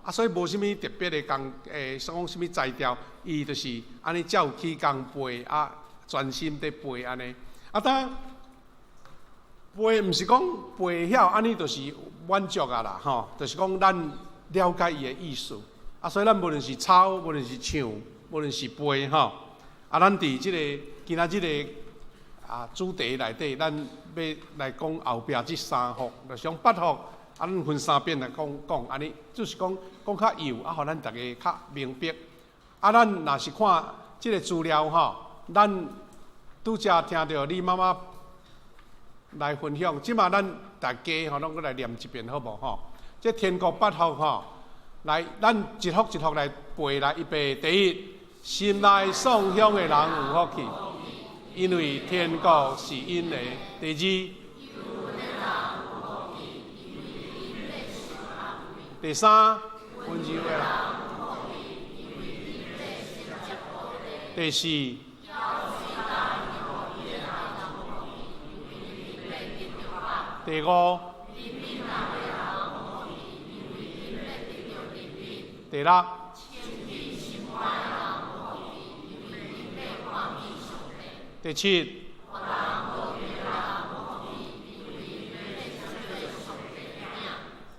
啊，所以无啥物特别的讲啥物材料，伊就是安尼照起工背啊，专心伫背安尼。啊，当背毋是讲背晓安尼就是满足啊啦，吼，就是讲咱了解伊的意思。啊，所以咱无论是抄，无论是唱，无论是背吼，啊，咱伫即个今仔日个主题内底，咱要来讲后壁即三福，就是讲8福，啊，咱分三遍来讲安尼，就是讲较幼，啊，互咱大家较明白。啊，咱若是看即个资料吼，咱拄则听到李妈妈来分享，即马咱大家吼，拢来念一遍好无吼？即天国8福吼，来，咱一福一福来背来，预备第一，心内送香的人有福气。因为天国是因的。第二，第三，温柔的人。第四，第五，第六。第七，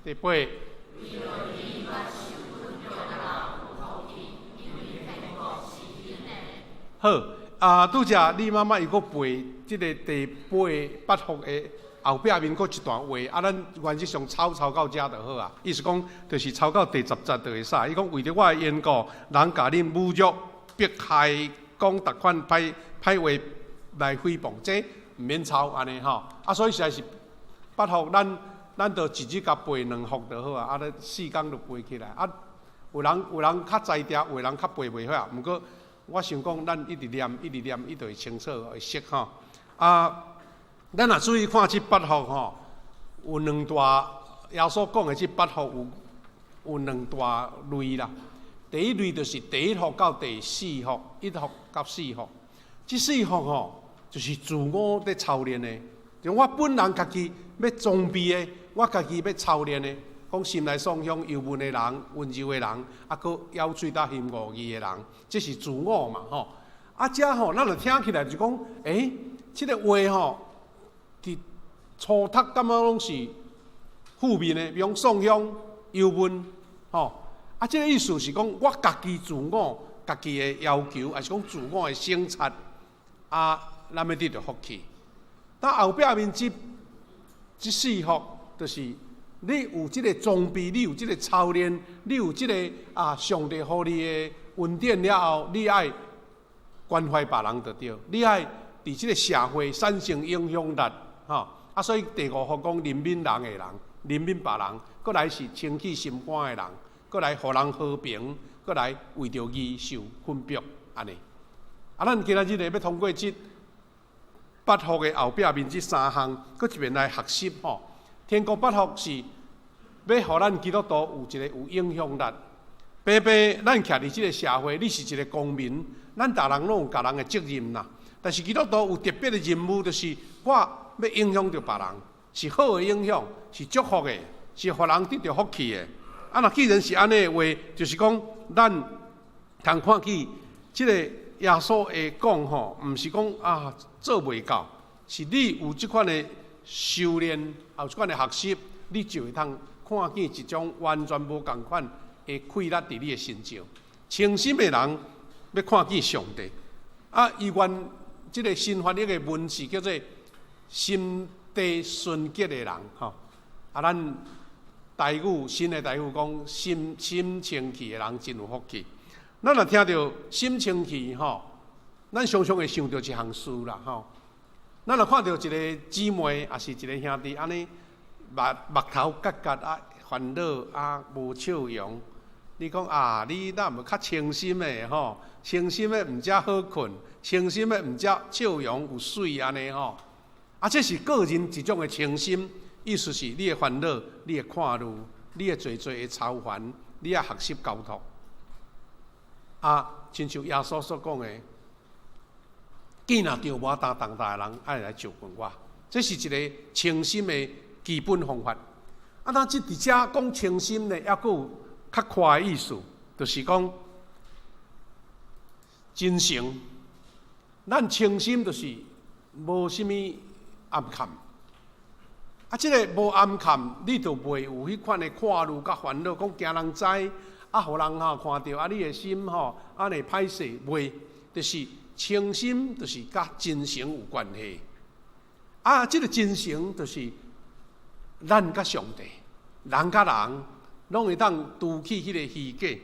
第八，好拄则李妈妈伊佫背即个第8福的后壁面佫一段话，啊，咱原则上抄到遮就好啊。意思讲，就是抄到第10节就会使。伊讲为着我的缘故，人甲恁侮辱、迫害、讲逐款歹话来诽谤，这毋免抄安尼吼。啊，所以实在是8福，咱就一日甲背2福就好啊。啊，咱4天就背起来。啊，有人较知调，有人较背袂晓。毋过我想讲，咱一直念，伊就会清楚会识吼。啊，咱若注意看这8福吼，有2大耶稣讲的这8福有2大类啦。第一类就是第1福到第4福，1福到4福。这4福吼，就是自我在操练的。就我本人家己要装备的，我家己要操练的。讲心内送香、幽闷的人、温柔的人，啊，佮咬嘴搭嫌恶意的人，这是自我嘛吼。啊，遮吼，咱就听起来就讲，这个话吼，伫初读感觉拢是负面的，比如送香、幽闷，吼。啊，这个意思是讲，我家己自我、家己的要求，还是讲自我的省察，啊，咱要得到福气。但后壁面这4福，就是你有这个装备，你有这个操练，你有这个上帝予你的恩典了后，你爱关怀别人就对，你爱伫这个社会产生影响力，吼。啊，所以第5福讲怜悯人的人，怜悯别人，搁来是清起心肝的人。搁来，互人和平；搁来，为着义受分别，安尼。啊，咱今仔日要通过这8福的后壁面这3项，搁一遍来学习吼。天国8福是要互咱基督徒有一个有影响力。平平，咱徛伫这个社会，你是一个公民，咱大人拢有家人的责任啦。但是基督徒有特别的任务，就是我要影响到别人，是好的影响，是祝福的，是互人得到福气的。啊，若既然是安尼的话，就是讲咱通看起即个耶稣会讲吼，毋是讲做袂到，是你有即款的修炼，有即款的学习，你就会通看见一种完全无共款的快乐伫你的身上。清心的人要看见上帝，啊，伊愿即个新翻译的文字叫做心地纯洁的人，吼，啊，咱。台语新的台语讲心清气的人真有福气。咱若听到心清气吼，咱常常会想到一项事啦吼。咱若看到一个姊妹，也是一个兄弟，安尼目头角角啊，烦恼啊，无笑容。你讲你哪无较清心的吼？清心的毋则好困，清心的毋则笑容有水安尼吼。啊，这是个人一种的清心。意思是你的烦恼、你的看路、你的罪的操烦，你也学习交托。亲像耶稣所讲的，见若着我担重担的人，爱来就近我。这是一个清心的基本方法。当即伫遮讲清心呢，还佫有较宽的意思，就是讲真诚。咱诚心就是无啥物暗坎。啊，即个无暗坎，你就袂有迄款的看路甲烦恼，讲惊人知，啊，互人看到啊，你的心安尼歹势，袂，就是诚心，就是甲真诚有关系。啊，即个真诚就是咱甲上帝，人甲人拢会当拄起迄个虚假。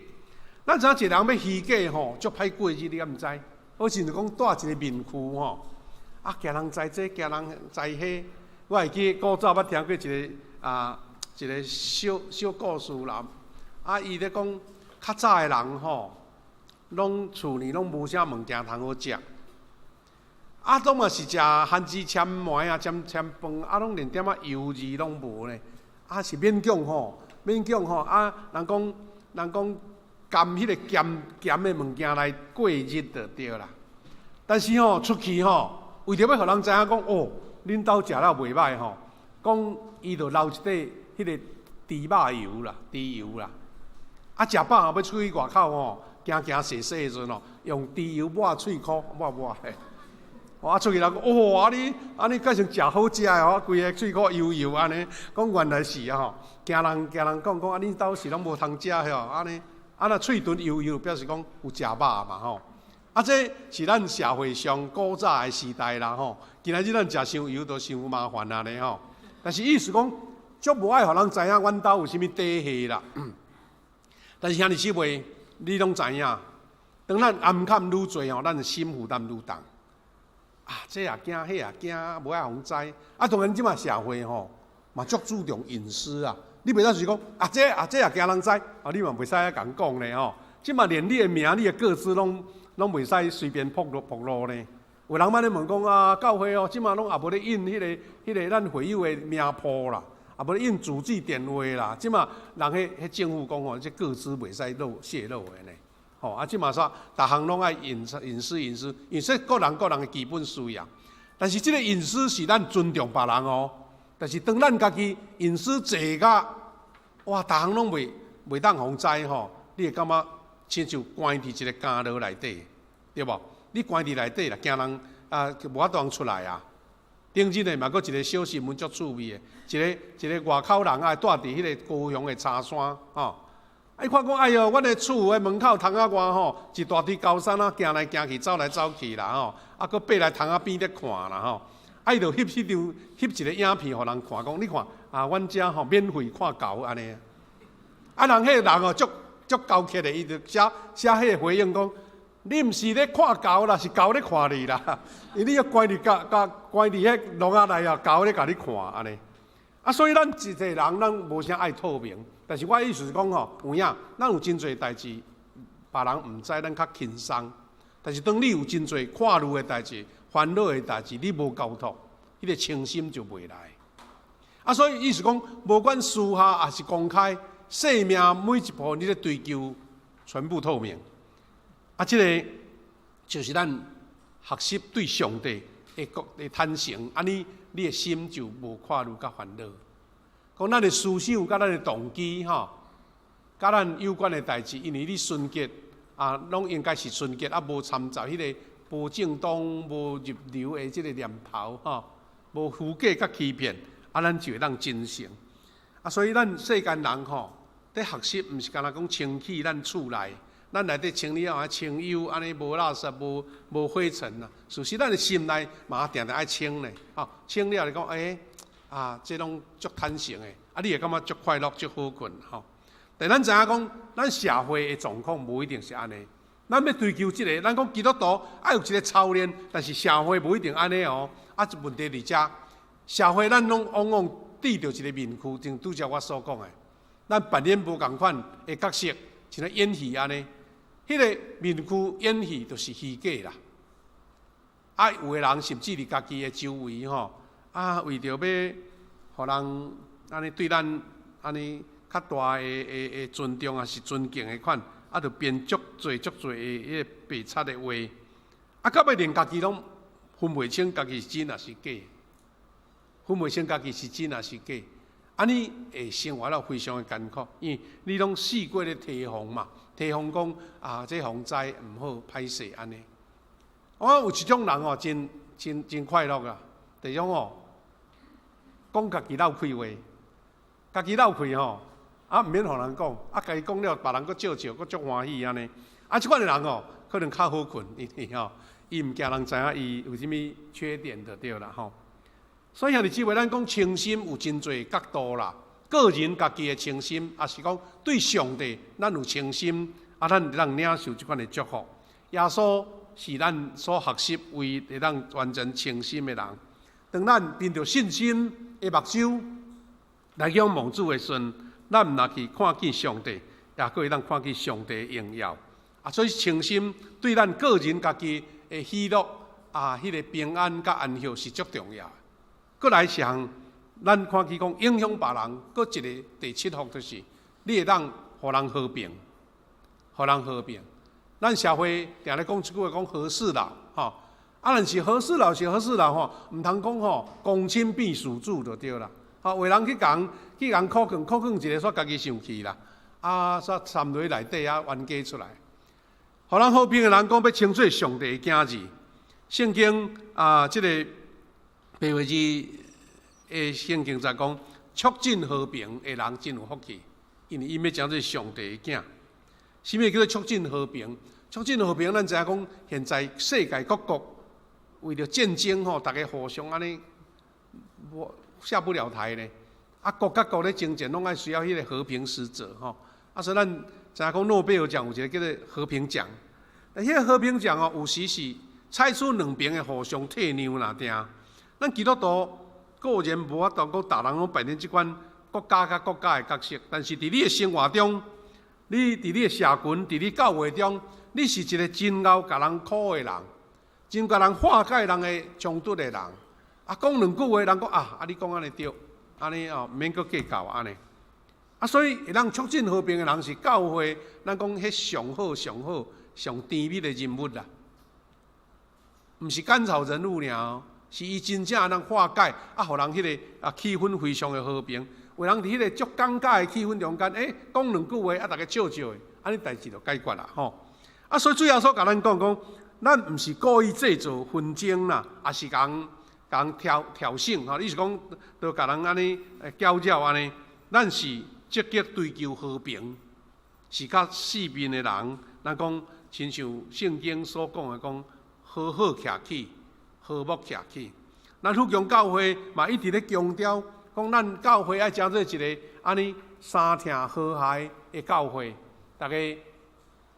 咱知影一个人要虚假足歹过日，你敢毋知？好像就讲带一个面具啊，惊人知这，惊人知迄。我会记古早捌听过一个小故事啦。啊，伊咧讲较早的人拢厝里拢无啥物件通好食。啊，拢嘛是食番薯签糜啊，签饭，啊，拢连点油字拢无呢。啊，是勉强啊，人讲甘迄个咸的物件来过日就对啦。但是出去为着要互人知影讲哦，恁兜食了袂歹讲伊就留一块迄个猪肉油啦，猪油啦。啊，食饱后要出去外口行洗的时阵用猪油抹喙壳，抹嘿。啊，出去人讲哦，你改成食好食的规个喙壳油安尼。讲原来是惊人讲啊，恁兜是拢无通食安尼。啊，若喙唇油，表示讲有食肉嘛啊，这是咱社会上古早的时代啦今仔日咱食伤油，都伤麻烦啊咧但是意思讲，足无爱互人知影阮兜有啥物底细啦。但是兄弟姊妹，你拢知影，当咱暗坎愈多咱的心负担愈重。啊，这也惊，迄也惊，无爱互人知。啊，当然即马社会嘛足注重隐私啊。你袂当是讲这也惊人知，你嘛袂使甲人讲咧即马连你的名、你的个资拢袂使随便暴露呢。有人捌咧问讲教会即马拢也无咧印迄个咱会友的名簿啦，也无咧印住址电话啦。即马人迄政府讲这个资袂使泄露的呢。即马说，逐项拢爱隐私，个人的基本需要。但是这个隐私是咱尊重别人但是当咱家己隐私济甲逐项拢袂当互人知你会感觉亲像关伫一个监牢内底，对无？你关伫内底啦，惊人无法度出来啊。顶日呢嘛，阁一个小新闻足趣味的，一个外口人带伫迄个高雄的茶山伊看讲，哎哟，阮的厝的门口窗仔外一大堆高山行来行去，走来走去啦阁爬来窗仔边咧看啦伊就翕一个影片，互人看，讲你看阮遮免费看狗安尼。人迄个人足高级的，伊就写迄个回应讲，你毋是咧看狗啦，是狗咧看你啦。因为你要关伫迄笼仔内狗咧甲你看安尼。所以咱一个人，咱无啥爱透明。但是我意思是讲有影，咱有真侪代志，别人毋知，咱较轻松。但是当你有真侪看路的代志、烦恼的代志，你无交托，迄个清心就袂来。所以意思讲，无管私下还是公开，生命每一步你咧追求全部透明。这个就是咱学习对上帝的坦诚，你的心就无看路甲烦恼。讲咱的思想、甲咱的动机甲咱有关的代志，因为你纯洁拢应该是纯洁，无掺杂迄个无正当、无入流的即个念头无虚假甲欺骗，咱就会当真诚。所以咱世间人在学习，毋是干那讲清气咱厝内，咱内底清理清幽，安尼无垃圾、无灰尘事实咱的心内嘛定定爱清咧清了就讲这拢足坦诚的你会感觉足快乐、足好困但咱知影讲，咱社会的状况无一定是安尼。咱要追求这个，咱讲基督徒爱有一个操练，但是社会无一定安尼问题伫遮，社会咱拢往往戴着一个面具，正拄则我所讲的，咱扮演无共款的角色，像演戏安尼。迄个面具演戏就是虚假啦。有的人甚至伫家己的周围为着要互人安尼对咱安尼较大的尊重还是尊敬的款，就编足侪的迄个白贼的话，到尾连家己拢分袂清家己是真还是假，分袂清家己是真还是假。安尼会生活了非常的艰苦，因为你拢试过咧提防嘛，提防讲啊，这防灾毋好歹势安尼。我有一种人哦，真快乐啊，第种哦，讲家己漏开话，家己漏开吼，啊毋免互人讲，啊家己讲了，别人佫笑笑，佫足欢喜安尼。啊，即款的人哦，可能较好困，因为吼，伊毋惊人知影伊有啥物缺点就对啦吼。所以兄弟姊妹，咱讲诚心有真侪角度啦。个人家己的诚心，也是讲对上帝，咱有诚心，啊，咱让领受即款的祝福。耶稣是咱所学习为会当完全诚心的人。当咱凭着信心的目睭来仰望主的时，咱毋若去看见上帝，也可以当看见上帝的荣耀。啊，所以诚心对咱个人家己的喜乐啊，迄个平安甲安息是足重要。搁来上，咱看见讲影响别人，搁一个第七福就是，你会当互人和平，互人和平。咱社会定咧讲一句话，讲和事佬，吼。啊，但是和事佬是和事佬吼，毋通讲吼公亲变事主就对啦。吼，为人去讲苦劝一个，煞家己生气啦，啊，煞掺落内底啊冤家出来。互人和平的人讲要称做上帝的囝子。圣经啊，即个白话字的圣经在讲，促进和平的人真有福气，因为伊要称做上帝的囝。什么叫做促进和平？促进和平，咱知影讲，现在世界各国为了战争吼，大家互相安尼下不了台呢。啊，国甲国咧争战，拢爱需要迄个和平使者吼。啊，所以咱知影讲诺贝尔奖有一个叫做和平奖。迄个和平奖哦，有时是采取两边的互相退让啦，定。咱基督徒固然无法度讲大人拢扮演即款国家甲国家的角色，但是伫你的生活中，你伫你的社群，伫你教会中，你是一个真够甲人苦的人，真甲人化解人的冲突的人。啊，讲两句话，人讲啊，你讲安尼对，安尼哦，毋免阁计较安尼。啊，所以会当促进和平的人是教会，咱讲迄上好、上好、上甜蜜的人物啦，毋是甘草人物尔，是伊真正能化解，啊，互人迄个气氛非常的和平。有人伫迄个足尴尬的气氛中间，讲两句话，啊，大家笑笑的，安尼代志就解决啦，吼。啊，所以主要所甲咱讲，咱毋是故意制造纷争啦，也是讲挑衅吼，意思讲，都甲人安尼搅扰安尼，咱是积极追求和平，是甲四面的人，咱讲亲像圣经所讲的，讲好好徛起，和睦徛起。咱福强教会嘛一直咧强调，讲咱教会爱成做一个安尼三听和谐的教会，大家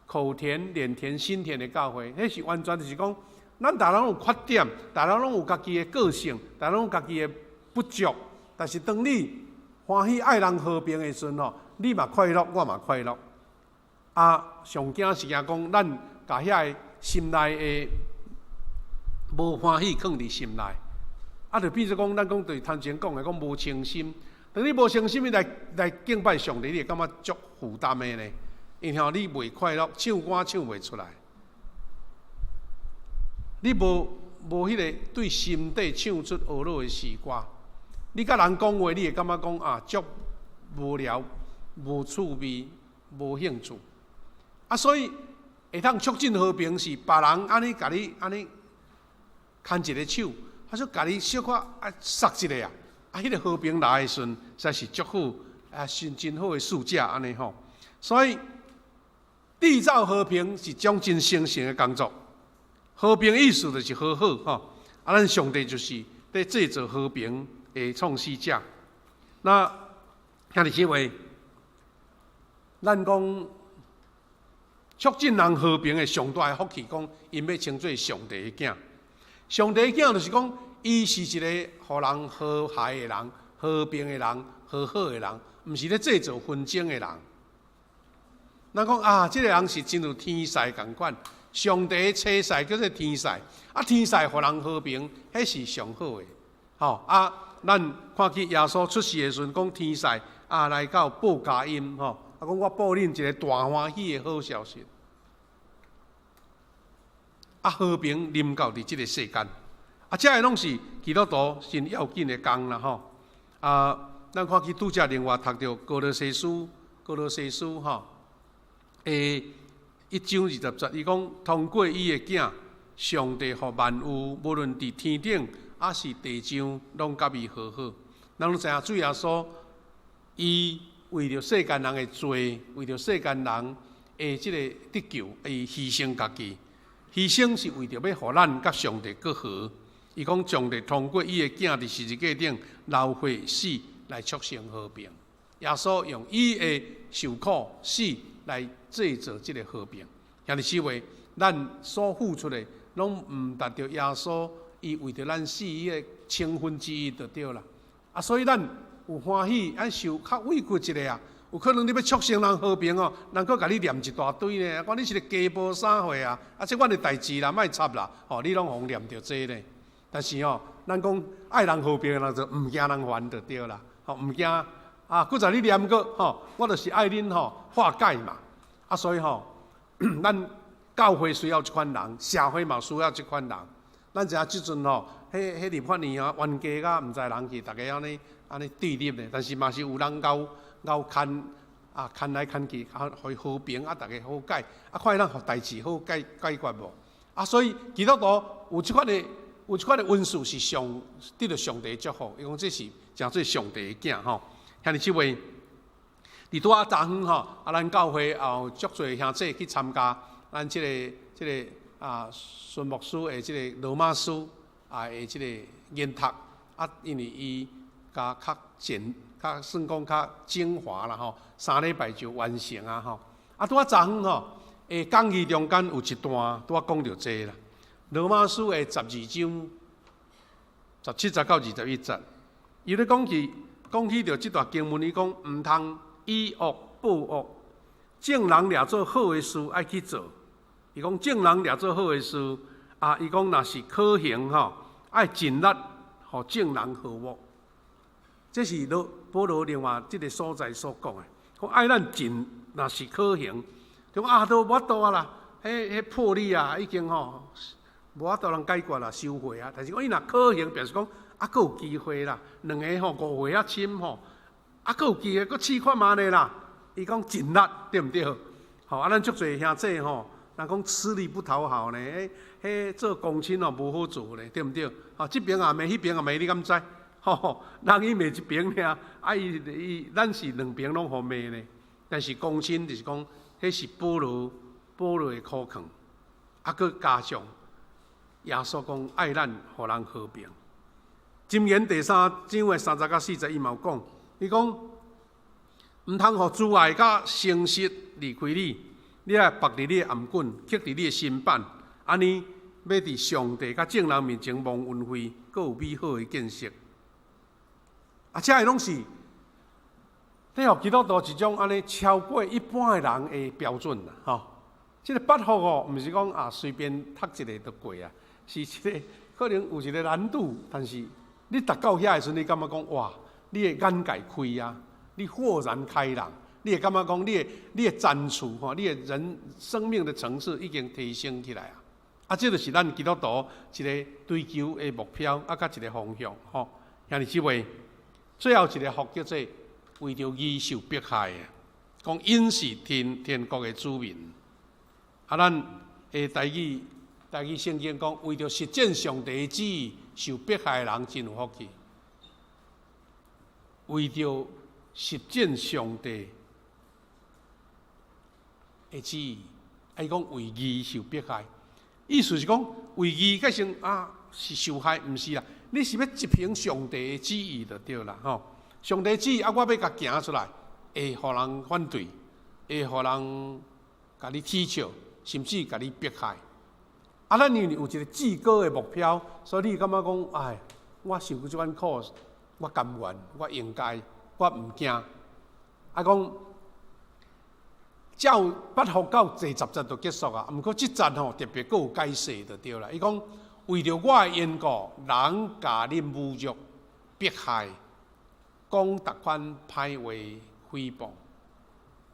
口甜、脸甜、心甜的教会，迄是完全就是讲，咱大家拢有缺点，大家拢有家己的个性，大家拢有家己的不足，但是当你欢喜爱人和平的时阵吼，你嘛快乐，我嘛快乐。啊，上惊是惊讲，咱甲遐个心内的无欢喜放伫心内，啊，就变做讲，咱讲对头前讲的讲无诚心。当你无诚心来敬拜上帝，你会感觉足负担的呢？因为你袂快乐，唱歌唱袂出来，你无迄个对心底唱出懊恼的诗歌。你甲人讲话，你会感觉讲啊，足无聊、无趣味、无兴趣。啊，所以会当促进和平是别人安尼甲你安尼牵一个手，还说甲你小可杀一个啊，迄个和平来的时阵，实在是足好啊，是真好的事者安尼吼。所以缔造和平是种真神圣的工作。和平意思就是和好吼，啊，咱上帝就是在制造和平的创始者。那兄弟姊妹，咱讲促进人和平的上大的福气，讲因要称作上帝的囝。上帝的囝就是讲，伊是一个互人和谐的人、和平的人、和好的人，毋是咧制造纷争的人。咱讲啊，这个人是真有天使共款，上帝的车赛叫做天使，啊，天使互人和平，迄是上好的。吼啊，咱看见耶稣出世的时阵，讲天使啊来到报佳音，吼，啊讲我报恁一个大欢喜的好消息。啊，和平临到伫即个世间，啊，这个拢是基督徒真要紧的工啦，吼。啊，咱看去拄则另外读到哥罗西书吼，1章20节，伊讲通过伊的囝，上帝互万有，无论伫天顶还是地上，拢甲伊和好。咱拢知影主耶稣，伊为着世间人的罪，为着世间人的即个得救，伊牺牲家己。牺牲是为着要互咱甲上帝和好。伊讲上帝通过伊的囝伫十字架顶流血死来促成和平。耶稣用伊的受苦死来制造即个和平。兄弟姊妹，咱所付出的拢毋达到耶稣伊为着咱死伊的1/10就对啦。所以咱有欢喜，咱受较委屈一下啊。有可能你要促成人和平哦，人佫甲你念一大堆呢。讲你是个家暴啥货啊？即阮的代志啦，莫插啦。你拢互念着这呢。但是咱讲爱人和平的人就毋惊人烦就对啦。毋惊搁在你念过我就是爱恁化解嘛。所以咱教会需要即款人，社会嘛需要即款人。咱知影即阵迄立法院冤家甲毋知人去，大家安尼对立呢。但是嘛是有人咬牵来牵去，互和平大家好解，看咱互代志好解决无。所以基督徒有即款的恩赐是得到上帝祝福，伊讲这是诚做上帝的囝吼。兄弟姊妹，伫拄昨昏咱教会也有足侪兄弟去参加咱即个孙牧师的即个罗马书的即个研读因为伊较算讲较精华啦3礼拜就完成拄昨昏讲义中间有一段拄讲到这啦，罗马书的12章17节到21节，伊咧讲起着即段经文，伊讲毋通以恶报恶，正人掠做好的事爱去做。伊讲正人掠做好的事伊讲若是可行爱尽力互正人和睦。这是保罗另外即个所在所讲的，讲爱咱尽若是可行，就讲都无法度啦，迄破例已经无法度通解决啦，收回但是讲伊若可行，表示讲佫有机会啦，两个5岁深佫有机会，佫试看嘛呢啦。伊讲尽力对毋对？咱足侪兄弟人讲吃力不讨好呢，迄做公亲无好做呢，对毋对？即边也骂，迄边也骂，你敢知？人伊骂一边尔，咱是两边拢互骂呢。但是公亲就是讲，迄是保罗的苦劝，佫加上耶稣讲爱咱，互人和平。箴言第3章的30到40，伊嘛有讲，伊讲毋通互自爱甲诚实离开你，你爱绑伫你的颔棍，刻伫你的心板，安尼要伫上帝甲正人面前蒙恩惠，佫有美好的见识。这个拢是你互基督徒一种安尼超过一般的人的标准啦，这个8福毋是讲随便读一个就过是一个可能有一个难度，但是你读到遐的时阵，你感觉讲哇，你的眼界开你豁然开朗，你会感觉讲你的赞处你的人生命的层次已经提升起来这就是咱基督徒一个追求的目标甲一个方向兄弟姊妹。最后一个福叫做为着义受迫害的，讲因是天国的子民。咱的台语圣经讲，为着实践上帝的旨意，受迫害的人真有福气。为着实践上帝的旨意，讲为义受迫害，意思是讲为义改成是受害，毋是啦。你是要执行上帝的旨意就对啦上帝的旨意我要甲行出来，会互人反对，会互人甲你踢笑，甚至甲你迫害。咱因为有一个至高的目标，所以你感觉讲，我受过这款苦，我甘愿，我应该，我毋惊。讲照8福到第10节就结束毋过这节特别佫有解释就对啦。伊讲为着我的缘故，人甲你侮辱、迫害，讲逐款歹话、诽谤，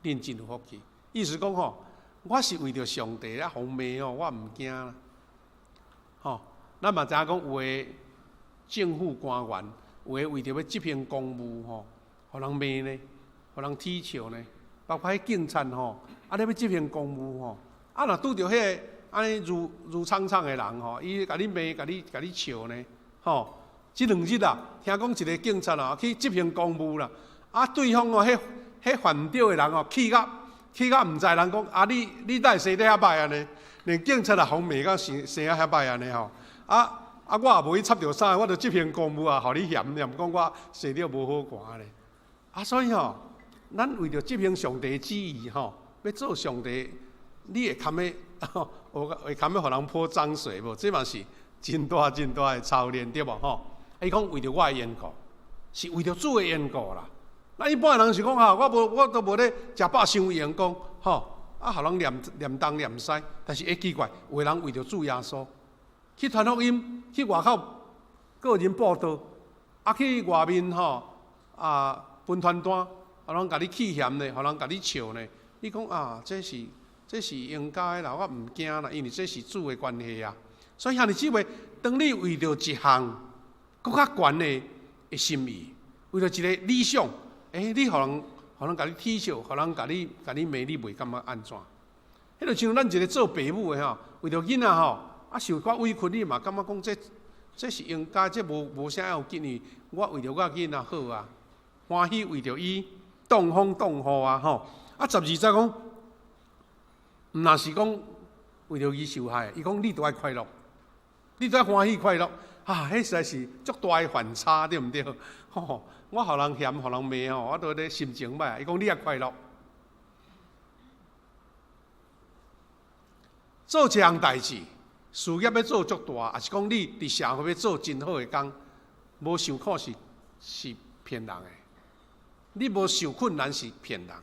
恁真有福气。意思讲我是为着上帝咧奉骂我毋惊啦。咱嘛知影讲有的政府官员，有的为着要执行公务互人骂呢，互人踢笑呢，包括迄警察吼，你要执行公务吼，若拄着迄个安尼如苍苍的人吼，伊甲你骂，甲你笑呢，吼。即2日啊，听讲一个警察啊去执行公务啦，对方哦，迄犯着的人哦，气甲毋知人讲你哪会生得遐歹安尼？连警察也互骂到生啊遐歹安尼吼，我也无去插着啥，我着执行公务啊，互你嫌讲我生得无好看咧。所以吼，咱为着执行上帝旨意吼，要做上帝，你会堪要会堪要互人泼脏水无？这嘛是真大的操练，对无吼？伊讲为着我的缘故，是为着主的缘故啦。咱一般的人是讲我都无咧食饱伤员讲吼，互人念东念西，但是奇怪，有的人为着主耶稣去传福音，去外口个人报道，去外面吼分传单，互人甲你气嫌呢，互人甲你笑呢。你讲这是应该啦，我毋惊啦，因为这是主的关系啊。所以兄弟姊妹，当你为着一项更较悬的心意，为了一个理想，你互人甲你踢笑，互人甲你骂，你袂感觉安怎？迄就像咱一个做爸母的吼，为着囡仔吼，受寡委屈，你嘛感觉讲这是应该，这无啥要紧的。我为着我囡仔好啊，欢喜为着伊挡风挡雨啊吼。12再讲，毋若是讲为着伊受害，伊讲你都爱快乐，你都爱欢喜快乐。迄实在是足大的反差，对毋对？我互人嫌，互人骂吼，我都咧心情歹。伊讲你也快乐，做这项代志，事业要做足大，也是讲你伫社会要做真好的工，无受苦是骗人的，你无受困难是骗人的。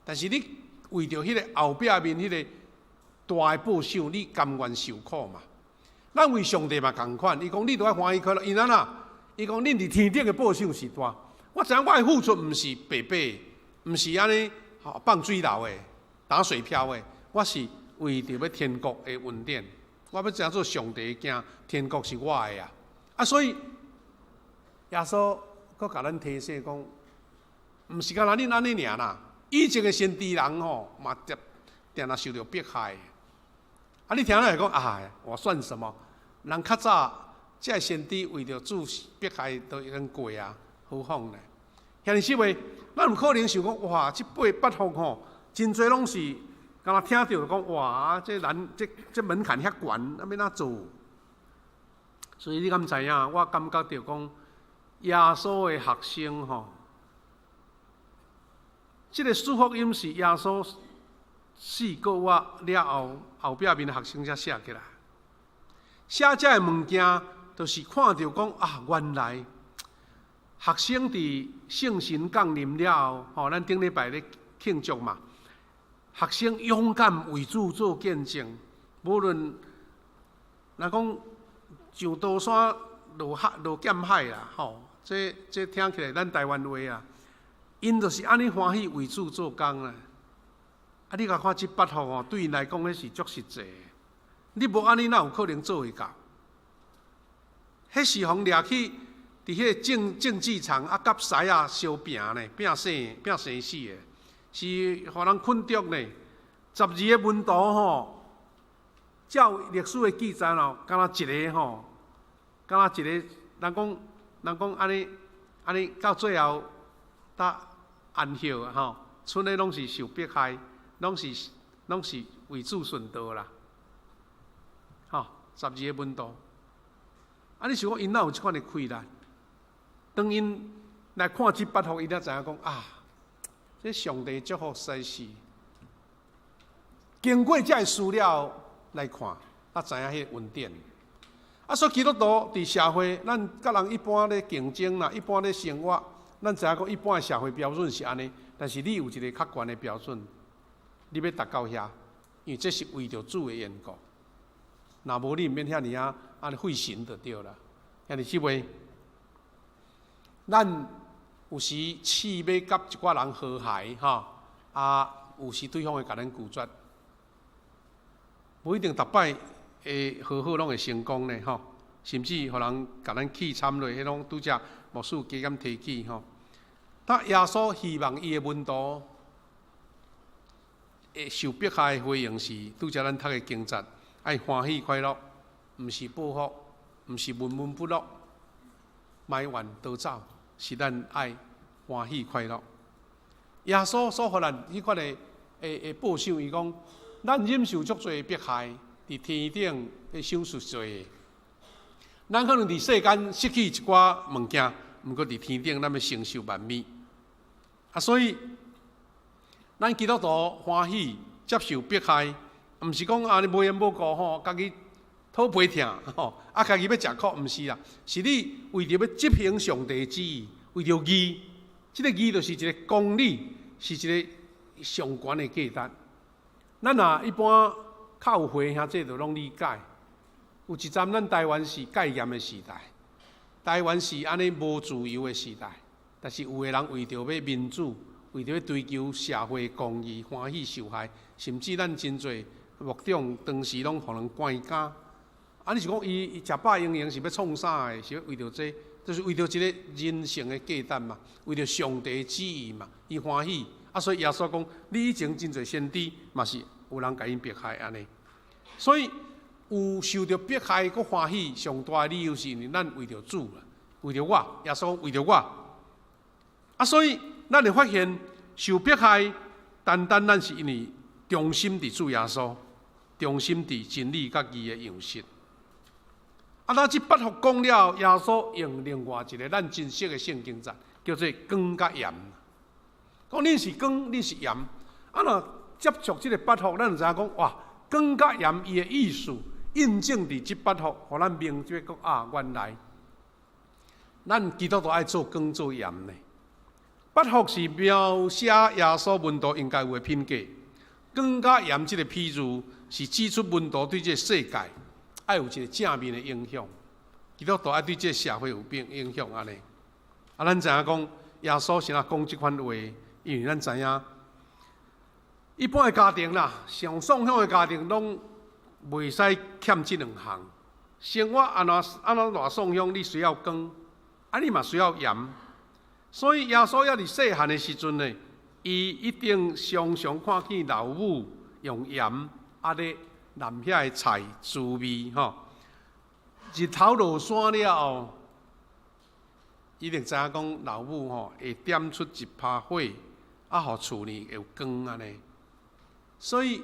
但是你为着迄个后壁面迄个大的报酬，你甘愿受苦嘛？咱为上帝嘛同款，伊讲你都要欢喜快乐，因安那？伊讲恁伫天顶的报酬是大。我知影我的付出毋是白白的，毋是安尼放水流的、打水漂的，我是为着要天国的恩典。我要怎做上帝的囝，天国是我的啊！所以耶稣佫甲咱提醒讲，毋是干那恁安尼尔啦。以前的先知人吼，嘛定定受到迫害。你听来讲我算什么？人较早，这先知为着主迫害都已经过啊，何况呢？兄弟姊妹，咱有可能想讲，哇，这8福吼，真侪拢是，敢若听到就讲，哇，这门槛遐悬，要怎做？所以你敢知影？我感觉到讲，耶稣的学生吼，这个四福音是耶稣4个月了后壁面的学生才写起来。写这个物件，就是看到讲原来学生伫圣神降临了后，咱顶礼拜咧庆祝嘛。学生勇敢为主做见证，无论若讲上刀山落剑海啦，这听起来咱台湾话啊，因就是安尼欢喜为主做工啦。你甲看这8福对因来讲，迄是足实际的。你无安尼，哪有可能做会到？迄时互掠去，伫迄个竞技场甲狮相拼呢，拼生死的，是互人困着呢。12个门徒照历史的记载敢若一个敢若一个人讲安尼到最后搭安息剩的拢是受迫害，拢是为主顺道啦。12个门徒，你想讲因哪有即款的气力？当因来看这8福，因才知影讲这上帝祝福世事。经过这资料来看，知影迄个恩典。所以基督徒伫社会，咱甲人一般咧竞争啦，一般咧生活，咱知影讲一般的社会标准是安尼，但是你有一个较悬的标准，你要达到遐，因为这是为着主的缘故。若无你毋免遐尔安尼费神就对啦。兄弟姊妹，咱有时试要甲一寡人和谐有时对方会甲咱拒绝，无一定逐摆会和好拢会成功呢甚至互人甲咱气惨落，迄种拄则牧师加减提起他耶稣希望伊的门徒会受迫害的回应是，拄则咱读的经节，爱欢喜快乐，毋是报复，毋是闷闷不乐，埋怨逃走，是咱爱欢喜快乐。耶稣所予咱迄款的报赏，伊讲，咱忍受足侪迫害，伫天顶会享受罪。咱可能伫世间失去一寡物件，毋过伫天顶咱要承受万美。所以咱基督徒欢喜接受迫害，毋是讲安尼无缘无故吼，家己讨皮疼吼，家己要食苦，毋是啦，是你为着要执行上帝旨意，为着义。这个义就是一个公理，是一个上悬的价值。咱一般较有会兄弟就拢理解。有一站咱台湾是戒严的时代，台湾是安尼无自由的时代，但是有的人为着要民主，为着要追求社会公义，欢喜受害，甚至咱真侪牧长当时拢互人关监。你是讲伊食饱营营是要创啥的？是要为着这，就是为着一个人性的价值嘛，为着上帝的旨意嘛，伊欢喜。所以耶稣讲，你以前真侪先知嘛是有人甲因迫害安尼，所以有受到迫害佮欢喜，上大的理由是因为咱为着主啦，为着我，耶稣为着我。所以咱会发现受迫害，单单咱是因为忠心伫主耶稣，忠心伫真理甲义的样式。咱即8福讲了，耶稣用另外一个咱真实的圣经节，叫做光甲盐。讲恁是光，恁是盐。若接触即个8福，咱就知影讲，哇，光甲盐伊的意思，印证伫即8福，互咱明觉讲原来咱基督徒爱做光做盐呢。8福是描写耶稣门徒应该有的品格，光甲盐即个譬喻是指出门徒对这个世界爱有一个正面的影响，基督徒爱对这个社会有影响安尼。咱知影讲耶稣是讲即款话。因为咱知影，一般的家庭啦，上崇向的家庭拢袂使欠即2项。生活安怎偌崇向，你需要光，你嘛需要盐。所以耶稣也伫细汉的时阵呢，伊一定常常看见老母用盐咧淋遐个菜滋味吼。日头落山了后，伊就知影讲老母会点出一把火。互厝呢会有光安尼，所以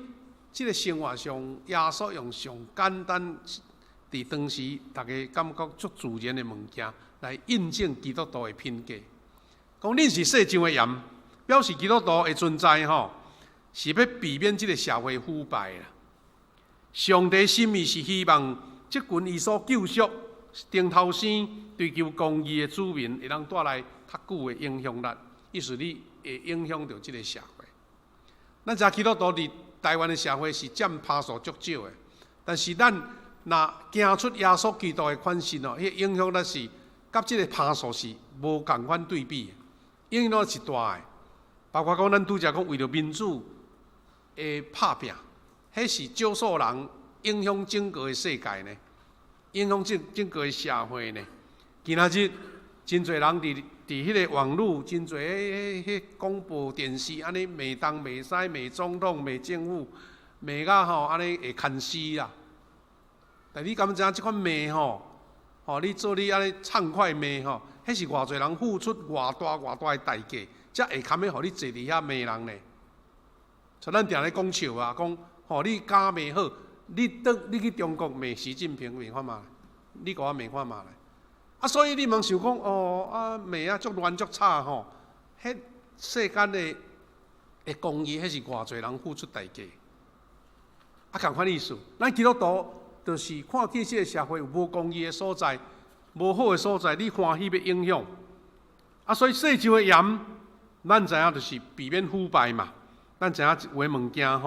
即个生活上，耶稣用上简单，伫当时大家感觉足自然的物件来印证基督徒的品格。讲恁是世上的盐，表示基督徒的存在是要避免即个社会腐败啦。上帝心意是希望即群伊所救赎、顶头生、追求公义的子民，会当带来较久的影响力。意思你会影响到即个社会。咱知基督徒伫台湾的社会是占趴数足少的，但是咱若行出耶稣基督的款式迄影响力是甲即个趴数是无共款对比的，影响力是大的。包括讲咱拄则讲为了民主的拍拼，迄是少数人影响整个的世界呢，影响整个的社会呢。今仔日真侪人伫迄个网络，真侪迄广播电视安尼骂东骂西，骂总统，骂政府，骂甲安尼会牵死啦。但你敢知影即款骂你做你安尼畅快骂迄是偌侪人付出偌大的代价，才会堪要互你坐伫遐骂人呢？像咱定咧讲笑啊，讲你假骂好，你去中国骂习近平骂看嘛？你甲我骂看嘛？所以你莫想讲骂足乱足差迄世间的公义，迄是偌侪人付出代价。共款意思，咱基督徒就是看见这个社会有无公义的所在、无好的所在，你欢喜要影响。所以世上的盐，咱知影就是避免腐败嘛。咱知影有的物件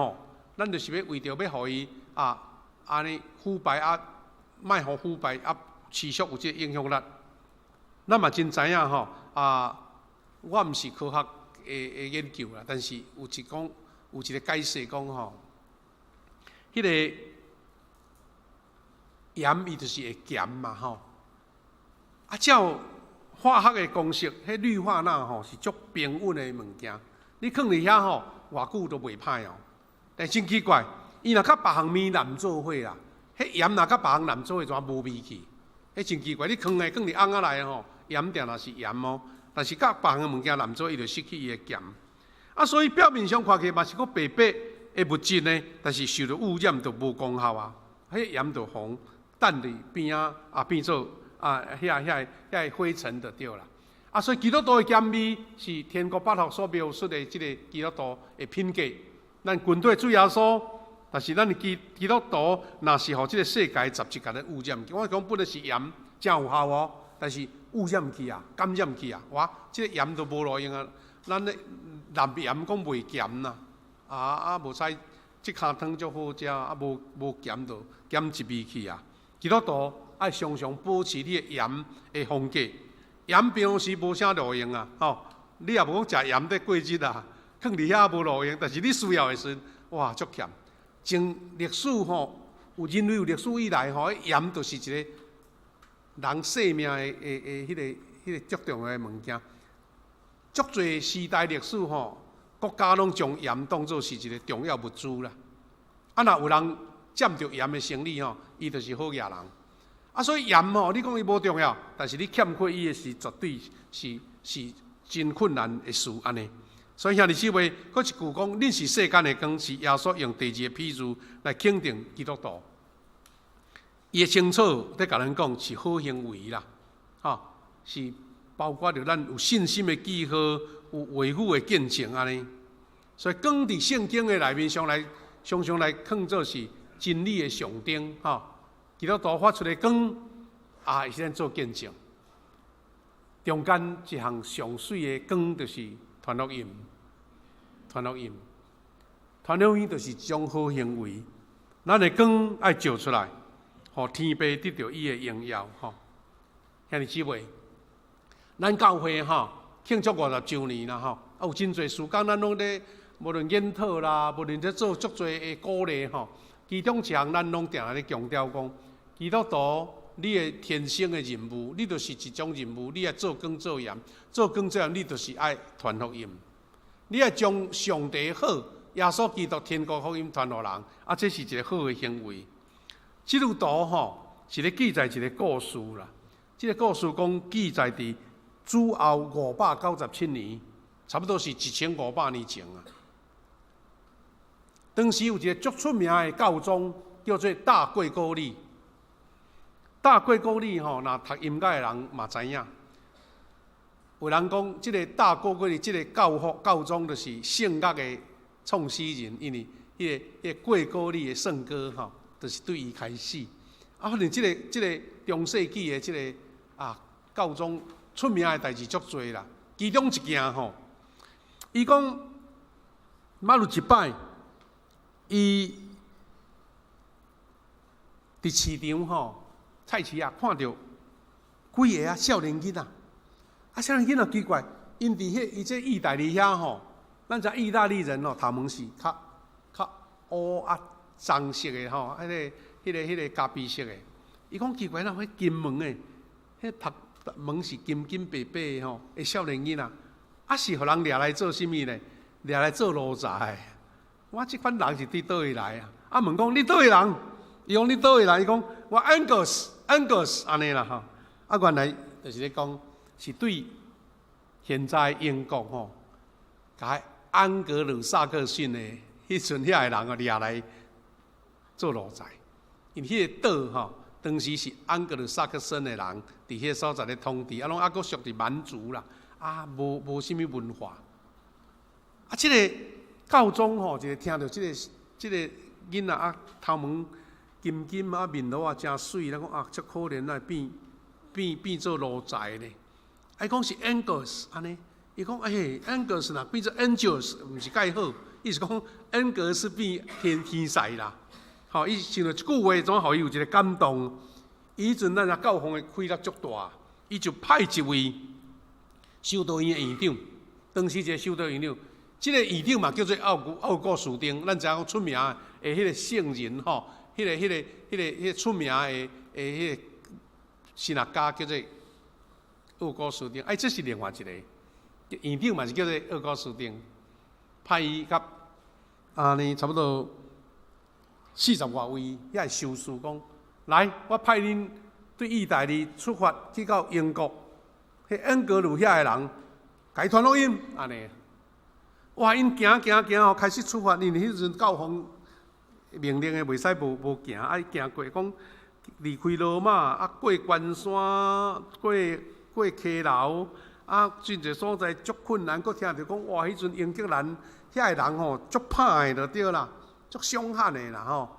咱就是要为着要互伊安尼腐败莫互腐败持续有即个影响力。咱嘛真知影我毋是科学的研究啦，但是有一个解释讲迄个盐伊就是会咸嘛照化学的公式，迄氯化钠吼是足平稳的物件。你放伫遐吼，偌久都袂歹哦。但真奇怪，伊若甲别项面难做伙啦，迄盐若甲别项难做伙，怎无味去？迄真奇怪，你放伫甕仔内吼，盐定也是盐哦，但是甲别项物件难做，伊就失去伊的咸。啊，所以表面上看起嘛是个白白的物质呢，但是受到污染就无功效啊。迄盐就红等伫边仔变做遐灰尘就对啦。啊，所以基督徒的咸味是天国八福所描述的即个基督徒的品格。咱军队主耶稣，但是咱基督徒若是互即个世界杂质甲咱污染，我讲本来是盐真有效哦，但是污染去啊，感染去啊，哇，即个盐都无路用啊。咱咧蓝盐讲袂咸呐，无使即骹汤足好食，无咸就减一味去啊。基督徒爱常常保持你的盐的风格。盐平时无啥路用啊，你也无讲食盐在过日啊，放伫遐无路用。但是你需要的时，哇，足咸。从历史有人类有历史以来盐就是一个人生命的迄个足重要的物件。足侪时代历史国家拢将盐当作是一个重要物资啦。啊，若有人占着盐的生理伊就是好野人。啊，所以盐你讲伊无重要，但是你欠缺伊的是绝对是真困难的事安尼。所以兄弟姊妹，搁一句讲，恁是世间的光，是耶稣用第二个譬喻来肯定基督徒。伊的清楚在甲咱讲是好行为啦，是包括着咱有信心的记号，有维护的见证安尼。所以光伫圣经的内面常常来看作是真理的象征基督徒发出的光也是咱做见证。中间一项上水的光就是传福音，传福音就是一种好行为。咱的光爱照出来，互天父得到伊的荣耀兄弟姊妹，咱教会庆祝50周年啦有真侪事工咱拢咧，无论研讨啦，无论咧做足侪的鼓励其中一项咱拢定咧强调讲，基督徒你的天生的任务，你就是一种任务，你爱做光做盐，做光做盐，你就是爱传福音，你爱将上帝好、耶稣基督天国福音传互人，这是一个好的行为。这幅图是咧记载一个故事啦，这个故事讲记载伫主后597年，差不多是1500年前啊。当时有一个足出名的教宗叫做大贵高利。大贵高利若读音乐的人嘛知影，有人讲即个大贵高利即个教宗就是圣乐的创始人，因为迄个贵高利的圣歌就是对伊开始。反正即个中世纪的即个教宗出名的代志足多啦，其中一件伊讲捌有一摆，伊伫市场菜市看到几个少年囡仔，少年囡仔奇怪，因伊这意大利遐咱知意大利人头毛是较乌棕色的迄个咖啡色的。伊讲奇怪啦，迄金毛的，迄头毛是金金白白的少年囡仔，是互人掠来做甚物呢？掠来做奴才。我即款人是伫倒位来啊？问讲你倒位人？伊讲你倒位来？伊讲我 Angus 安尼啦原来就是咧讲是对现在英国甲安格鲁萨克逊的迄阵遐个人掠来做奴才，因为迄个岛当时是安格鲁萨克逊的人伫迄个所在咧统治，拢阁属伫蛮族啦，无啥物文化。即个教宗一个听到即个囡仔头毛金金面罗真水，咱讲足可怜啊，变做奴才呢。讲是 Angus 安尼，伊讲Angus 若变做 Angels， 毋是介好，意思讲 Angus 变天使啦。伊想到一句话，总互伊有一个感动。伊迄阵咱教皇的开力足大，伊就派一位修道院的院长，当时一个修道院长，这个院长嘛叫做奥古斯丁，咱知影出名的迄个圣人迄个出名的迄个神学家叫做奥古斯丁，这是另外一个院长嘛，是叫做奥古斯丁，派伊甲安尼差不多40外位遐修士讲，来，我派恁对意大利出发去到英国，迄恩格鲁遐个人，甲伊传录音安尼。哇！因行吼，开始出发。因迄阵教皇命令的，袂使无行，爱行过讲离开罗马，啊过关山，过溪流，啊真侪所在足困难。佫听着讲，哇！迄阵英格兰遐个人吼，足歹的就对啦，足凶悍的啦吼。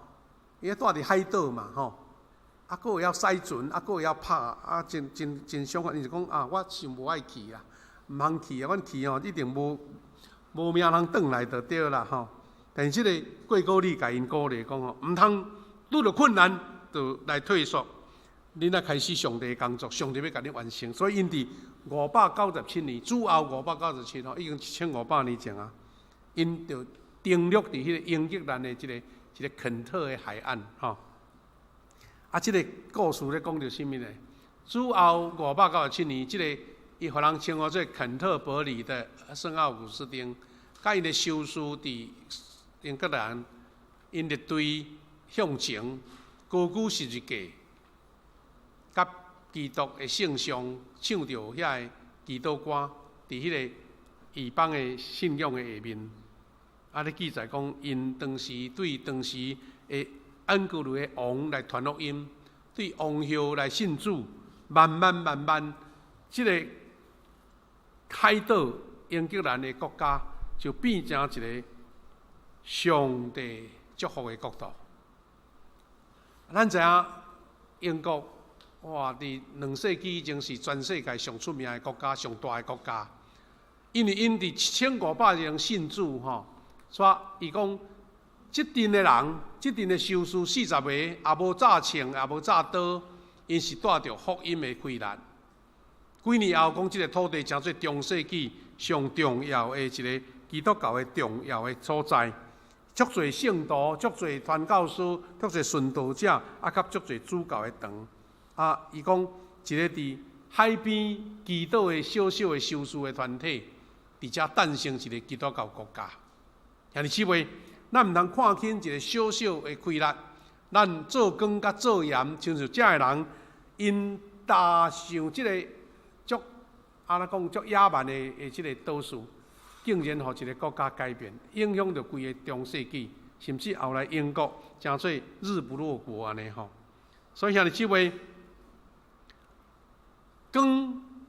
伊住伫海岛嘛吼，啊佫会晓驶船，啊佫会晓拍，啊真凶悍。伊就讲啊，我是无爱去啊，毋通去啊，阮去吼一定无命通转来就对啦吼。但是即个过古里甲因鼓励讲吼，毋通拄着困难就来退缩，恁啊开始上帝的工作，上帝要甲你完成。所以因伫597年，主后597吼，已经1500年前啊，因就登陆伫迄个英格兰的一个肯特的海岸吼。啊，即个故事咧讲着甚物呢？主后597年，即个伊互人称呼做肯特伯里的圣奥古斯丁，甲因的修士伫英格兰，因列队向前高举十字架，甲基督的圣像唱着遐个祈祷歌，伫迄个异邦的信仰的下面。啊，咧记载讲，因当时对当时的安格鲁的王来传福音，对王后来信主，慢慢，即个海岛英格兰的国家就变成一个上帝祝福的国度。咱知影英国哇，伫2世纪已经是全世界上出名的国家、上大的国家，因为因伫1500人信主吼，所以伊讲，即阵的人，即阵的修士40个，也无早穿，也无早倒，因是带着福音的开力。几年后，讲即个土地成做中世纪上重要的一个基督教的重要的所在，足侪圣徒、足侪传教士、足侪殉道者，啊，甲足侪主教的堂。啊，伊讲一个伫海边祈祷的小小的修士的团体，伫遮诞生一个基督教国家。兄弟姊妹，咱毋通看轻一个小小的开力，咱做工甲做盐，亲像遮个人，因踏上即个足安怎讲足野蛮的即个岛屿，竟然互一个国家改变，影响着规个中世纪，甚至后来英国诚做日不落国安尼吼。所以兄弟姊妹，光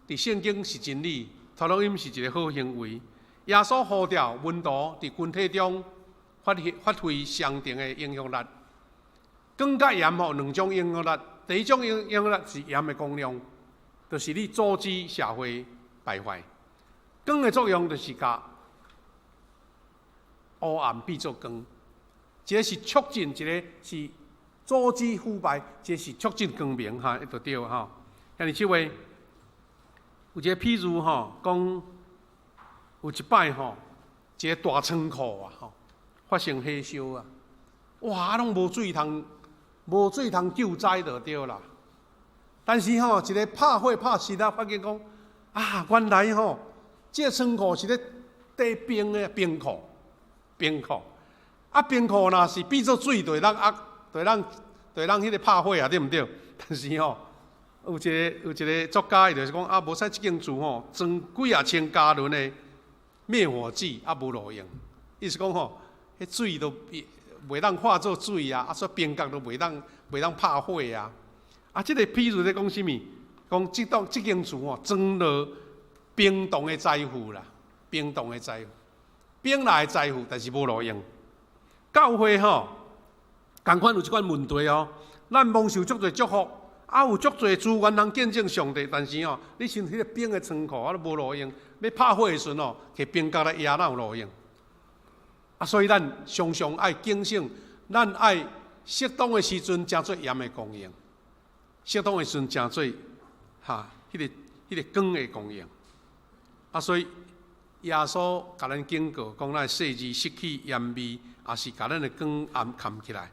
伫圣经是真理，传福音是一个好行为。耶稣呼召门徒伫群体中发挥上定的影响力。光甲盐吼两种影响力，第一种影响力是盐的功用，就是你阻止社会败坏；光的作用就是甲黑暗变作光。一个是促进，一个是阻止腐败，一个是促进光明哈，就对哈。兄弟姊妹，有一个譬如吼，讲有一摆吼，一个大仓库啊吼，发生火烧啊，哇，拢无水通救灾就对啦。但是吼，一个拍火拍熄啊，发现讲啊，原来吼，这个仓库是咧底冰的冰库。啊，冰库若是变做水，就会让迄个拍火啊，对毋对？但是吼，有一个作家，伊就是讲啊，无使即间厝吼，装几啊千加仑的灭火剂，啊无路用。意思讲吼，迄水都袂当化作水啊，啊说冰角都袂当拍火啊。啊，即个譬如咧讲啥物？讲即间厝吼，装了冰冻的财富啦，冰冻的财富，冰来的财富，但是无路用。教会吼，共款有即款问题哦。咱蒙受足侪祝福，啊有足侪资源通见证上帝，但是吼，你像迄个冰的仓库啊都无路用，要拍火的时阵吼，摕冰角来压哪有路用？啊，所以咱常常爱警醒，咱爱适当的时阵诚做盐的供应，适当的时阵诚做迄个光的供应。啊，所以耶稣甲咱警告，讲咱细字失去盐味。也是把咱的光暗藏起来，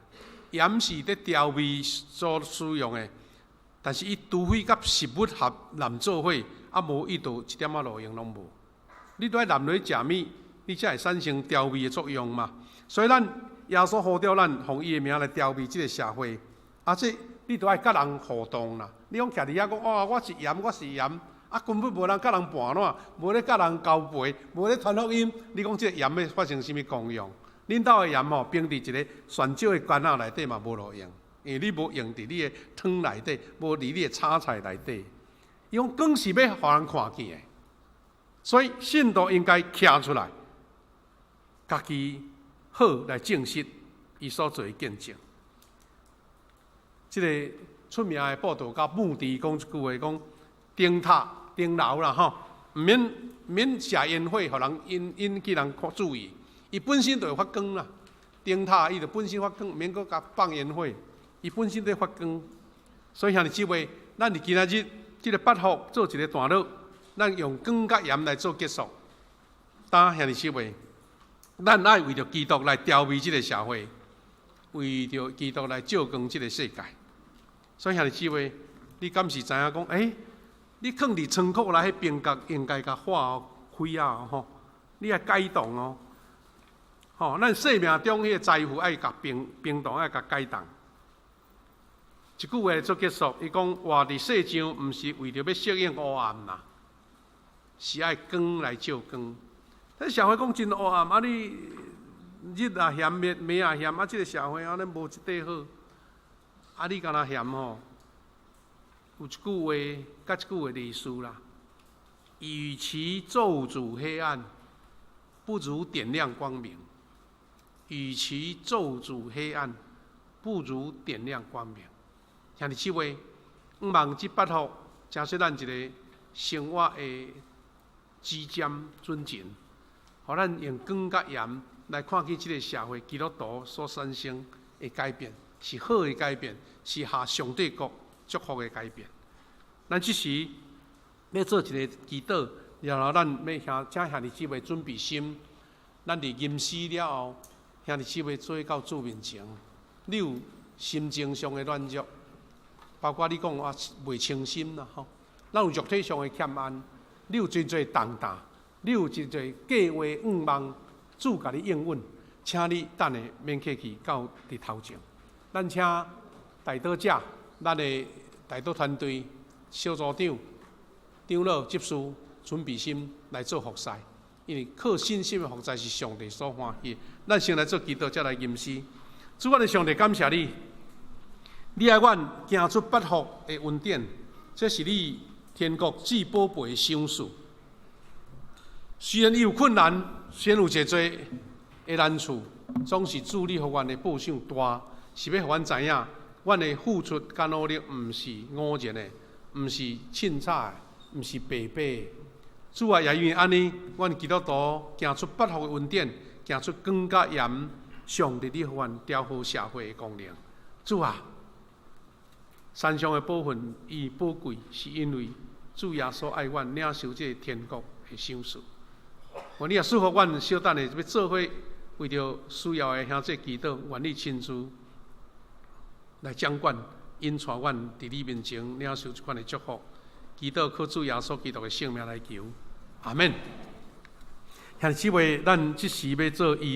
盐是咧调味所使用的，但是伊除非甲食物合南做伙，啊无伊就一点仔路用拢无。你都爱南落食物，你才会产生调味的作用嘛。所以咱耶稣呼召咱，奉伊的名来调味这个社会。啊，这你都爱甲人互动啦。你讲徛伫遐讲哦，我是盐，我是盐，啊根本无人甲人盘烂，无咧甲人交陪，无咧传福音。你讲这个盐要发生什么功用？恁兜的盐吼，冰伫一个旋少的罐仔内底嘛无路用，因为你无用伫你的汤内底，无伫你的炒菜内底。伊讲光是要互人看见的，所以信徒应该徛出来，家己好来证实伊所做的见证。这个出名的报道家穆迪讲一句话，讲顶楼啦吼，唔免写烟火，互人引起人注意。伊本身就会发光啦，顶塔伊就本身发光，唔免搁甲放烟火，伊本身在发光。所以兄弟姊妹，咱伫今仔日这个8福做一个段落，咱用光甲盐来做结束。当兄弟姊妹，咱爱为着基督来调味这个社会，为着基督来照光这个世界。所以兄弟姊妹，你敢是知影讲，你放伫仓库内，迄冰角应该甲化开啊吼，你爱解冻哦。吼，咱生命中迄个财富爱甲冰冻，爱甲解冻。一句话做结束，伊讲活伫世上，毋是为着要适应黑暗啦，是爱光来照光。咱社会讲真黑暗，啊你日也嫌，暝也嫌，啊，即个社会安尼无一块好。啊，你敢若嫌吼？有一句话，甲一句话的意思啦。与其咒诅黑暗，不如点亮光明。与其咒诅黑暗，不如点亮光明。兄弟姊妹，毋望即8福，真说咱一个生活的指尖准进，互咱用光甲盐来看见即个社会基督徒所产生的改变。是好的改变，是下上帝国祝福的改变。咱即时要做一个祈祷，然后咱要请兄弟姊妹准备心。咱伫吟诗了后，兄弟姊妹做到主面前，你有心情上的软弱，包括你讲啊袂清心啦吼，咱有肉体上的欠安，你有真侪重担，你有真侪计划愿望，主甲你应允，请你等下免客气到伫头前。咱请代祷者，咱的代祷团队、小组长、长老、执事准备心来做服侍，因为靠信心的服侍是上帝所欢喜。咱先来做祈祷，再来吟诗。主我的上帝，感谢你，你爱阮行出8福的恩典，这是你天国至宝贝的赏赐。虽然有困难，虽然有真侪的难处，总是主你互阮的报赏大。是要互阮知影，阮的付出甲努力，毋是偶然的，毋是凊彩的，毋是白白的。主啊，也因为安尼，阮基督徒行出8福的恩典，行出光甲盐，上帝你互阮调好社会的功能。主啊，山上的部分伊宝贵，是因为主耶稣爱阮，领受这天国的赏赐。愿你也祝福阮小等的要做伙，为着需要的兄弟祈祷，愿你亲自来掌管、引带阮伫你面前领受这款的祝福，祈祷靠主耶稣基督的圣名来求，阿免。兄弟姊妹，咱即时要做预